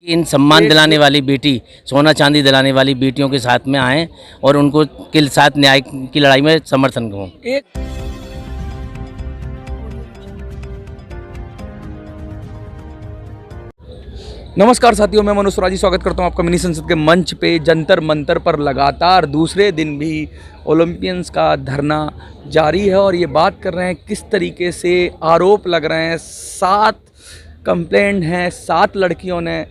इन सम्मान दिलाने वाली बेटी, सोना चांदी दिलाने वाली बेटियों के साथ में आएँ और उनको के साथ न्याय की लड़ाई में समर्थन करूँ। एक नमस्कार साथियों, मैं मनोज स्वराजी स्वागत करता हूं आपका मिनी संसद के मंच पे। जंतर मंतर पर लगातार दूसरे दिन भी ओलंपियंस का धरना जारी है और ये बात कर रहे हैं किस तरीके से आरोप लग रहे हैं। 7 कंप्लेंट हैं, 7 लड़कियों ने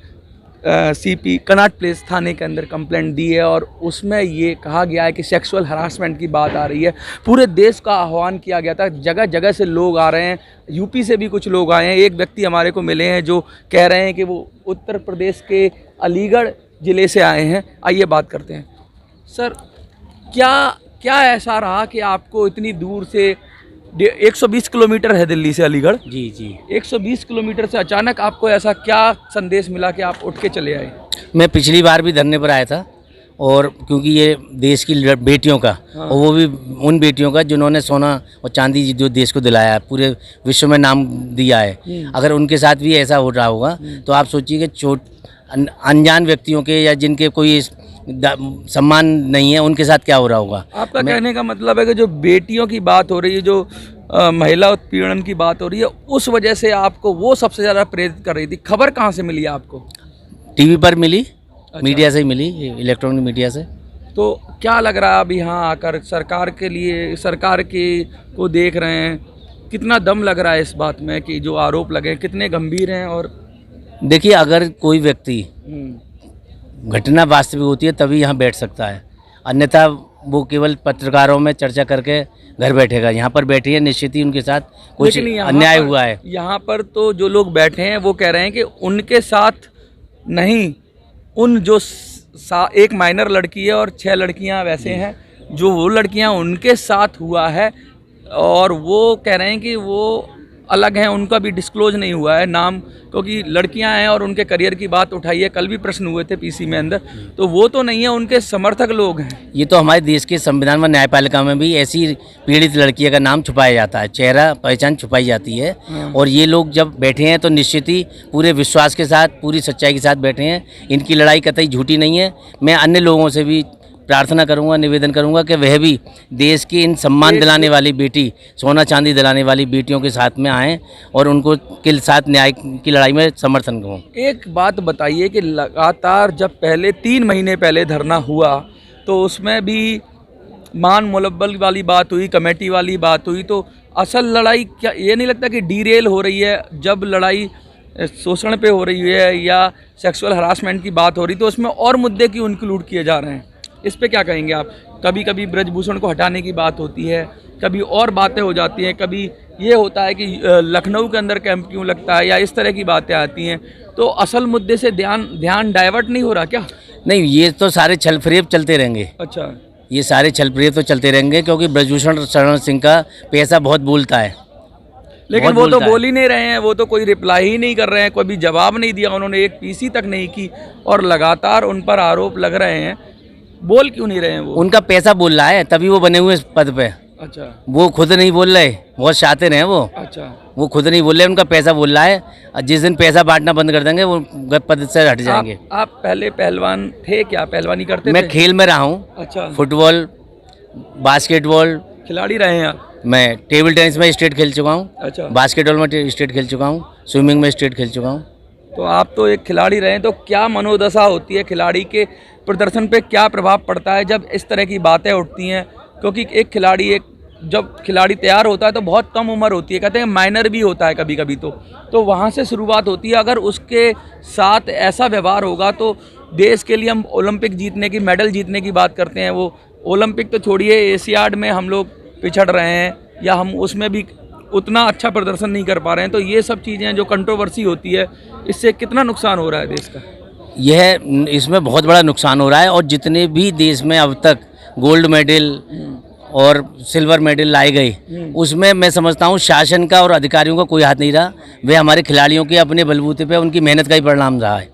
सीपी कनॉट प्लेस थाने के अंदर कंप्लेंट दी है और उसमें ये कहा गया है कि सेक्सुअल हरासमेंट की बात आ रही है। पूरे देश का आह्वान किया गया था, जगह जगह से लोग आ रहे हैं, यूपी से भी कुछ लोग आए हैं। एक व्यक्ति हमारे को मिले हैं जो कह रहे हैं कि वो उत्तर प्रदेश के अलीगढ़ ज़िले से आए हैं। आइए बात करते हैं। सर, क्या ऐसा रहा कि आपको इतनी दूर से 120 किलोमीटर है दिल्ली से अलीगढ़? जी 120 किलोमीटर से अचानक आपको ऐसा क्या संदेश मिला कि आप उठ के चले आए? मैं पिछली बार भी धरने पर आया था और क्योंकि ये देश की बेटियों का और वो भी उन बेटियों का जिन्होंने सोना और चांदी जो देश को दिलाया है, पूरे विश्व में नाम दिया है। अगर उनके साथ भी ऐसा हो रहा होगा तो आप सोचिए कि अनजान व्यक्तियों के या जिनके कोई सम्मान नहीं है उनके साथ क्या हो रहा होगा। आपका कहने का मतलब है कि जो बेटियों की बात हो रही है, जो महिला उत्पीड़न की बात हो रही है, उस वजह से आपको वो सबसे ज़्यादा प्रेरित कर रही थी। खबर कहाँ से मिली आपको? टीवी पर मिली। अच्छा। मीडिया से ही मिली, इलेक्ट्रॉनिक मीडिया से। तो क्या लग रहा है अब यहाँ आकर सरकार के लिए, सरकार के को देख रहे हैं, कितना दम लग रहा है इस बात में कि जो आरोप लगे कितने गंभीर हैं? और देखिए, अगर कोई व्यक्ति घटना वास्तविक होती है तभी यहाँ बैठ सकता है, अन्यथा वो केवल पत्रकारों में चर्चा करके घर बैठेगा। यहाँ पर बैठी है, निश्चित ही उनके साथ कुछ अन्याय हुआ है। यहाँ पर तो जो लोग बैठे हैं वो कह रहे हैं कि उनके साथ नहीं, उन जो एक माइनर लड़की है और 6 लड़कियाँ वैसे हैं, जो वो लड़कियाँ उनके साथ हुआ है और वो कह रहे हैं कि वो अलग हैं, उनका भी डिस्क्लोज नहीं हुआ है नाम, क्योंकि लड़कियां हैं और उनके करियर की बात उठाई है। कल भी प्रश्न हुए थे पीसी में अंदर, तो वो तो नहीं है, उनके समर्थक लोग हैं। ये तो हमारे देश के संविधान व न्यायपालिका में भी ऐसी पीड़ित लड़कियों का नाम छुपाया जाता है, चेहरा पहचान छुपाई जाती है। और ये लोग जब बैठे हैं तो निश्चित ही पूरे विश्वास के साथ, पूरी सच्चाई के साथ बैठे हैं। इनकी लड़ाई कतई झूठी नहीं है। मैं अन्य लोगों से भी प्रार्थना करूंगा, निवेदन करूंगा कि वह भी देश की इन सम्मान दिलाने वाली बेटी, सोना चांदी दिलाने वाली बेटियों के साथ में आएँ और उनको के साथ न्याय की लड़ाई में समर्थन करूँ। एक बात बताइए कि लगातार जब पहले 3 महीने पहले धरना हुआ तो उसमें भी मान मुलव्वल वाली बात हुई, कमेटी वाली बात हुई, तो असल लड़ाई क्या ये नहीं लगता कि डीरेल हो रही है? जब लड़ाई शोषण पे हो रही है या सेक्सुअल हरासमेंट की बात हो रही तो उसमें और मुद्दे क्यों इंक्लूड किए जा रहे हैं? इस पे क्या कहेंगे आप? कभी कभी ब्रजभूषण को हटाने की बात होती है, कभी और बातें हो जाती हैं, कभी ये होता है कि लखनऊ के अंदर कैंप क्यों लगता है, या इस तरह की बातें आती हैं। तो असल मुद्दे से ध्यान डाइवर्ट नहीं हो रहा क्या? नहीं, ये तो सारे छल फरेब चलते रहेंगे। अच्छा, ये सारे छल फरेब तो चलते रहेंगे क्योंकि ब्रजभूषण शरण सिंह का पैसा बहुत बोलता है। लेकिन वो तो बोल ही नहीं रहे हैं, वो तो कोई रिप्लाई ही नहीं कर रहे हैं, कोई भी जवाब नहीं दिया उन्होंने, एक पीसी तक नहीं की और लगातार उन पर आरोप लग रहे हैं। बोल क्यों नहीं रहे हैं? वो उनका पैसा बोल रहा है, तभी वो बने हुए इस पद पे। अच्छा, वो खुद नहीं बोल रहे, बहुत शातिर हैं वो। अच्छा, वो खुद नहीं बोल रहे, उनका पैसा बोल रहा है। जिस दिन पैसा बांटना बंद कर देंगे वो पद से हट जाएंगे। आप पहले पहलवान थे क्या? पहलवानी करते थे? मैं खेल में रहा हूँ। अच्छा, फुटबॉल, बास्केटबॉल खिलाड़ी रहे हैं आप? मैं टेबल टेनिस में स्टेट खेल चुका हूँ। अच्छा, बास्केटबॉल में स्टेट खेल चुका हूँ, स्विमिंग में स्टेट खेल चुका हूँ। तो आप तो एक खिलाड़ी रहे हैं, तो क्या मनोदशा होती है खिलाड़ी के प्रदर्शन पे, क्या प्रभाव पड़ता है जब इस तरह की बातें उठती हैं? क्योंकि एक खिलाड़ी जब खिलाड़ी तैयार होता है तो बहुत कम उम्र होती है, कहते हैं माइनर भी होता है कभी कभी, तो वहाँ से शुरुआत होती है। अगर उसके साथ ऐसा व्यवहार होगा तो देश के लिए हम ओलंपिक जीतने की, मेडल जीतने की बात करते हैं, वो ओलंपिक तो छोड़िए, एशियाड में हम लोग पिछड़ रहे हैं या हम उसमें भी उतना अच्छा प्रदर्शन नहीं कर पा रहे हैं। तो ये सब चीज़ें जो कंट्रोवर्सी होती है, इससे कितना नुकसान हो रहा है देश का? इसमें बहुत बड़ा नुकसान हो रहा है। और जितने भी देश में अब तक गोल्ड मेडल और सिल्वर मेडल लाए गए, उसमें मैं समझता हूँ शासन का और अधिकारियों का कोई हाथ नहीं रहा। वे हमारे खिलाड़ियों के अपने बलबूते पे उनकी मेहनत का ही परिणाम रहा है।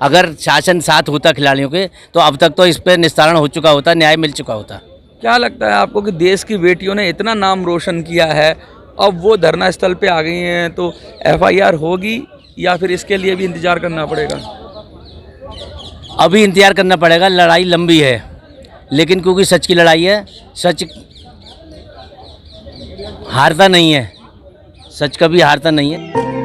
अगर शासन साथ होता खिलाड़ियों के तो अब तक तो इस पर निस्तारण हो चुका होता, न्याय मिल चुका होता। क्या लगता है आपको कि देश की बेटियों ने इतना नाम रोशन किया है, अब वो धरना स्थल पे आ गई हैं, तो FIR होगी या फिर इसके लिए भी इंतज़ार करना पड़ेगा? अभी इंतज़ार करना पड़ेगा, लड़ाई लंबी है, लेकिन क्योंकि सच की लड़ाई है, सच हारता नहीं है, सच कभी हारता नहीं है।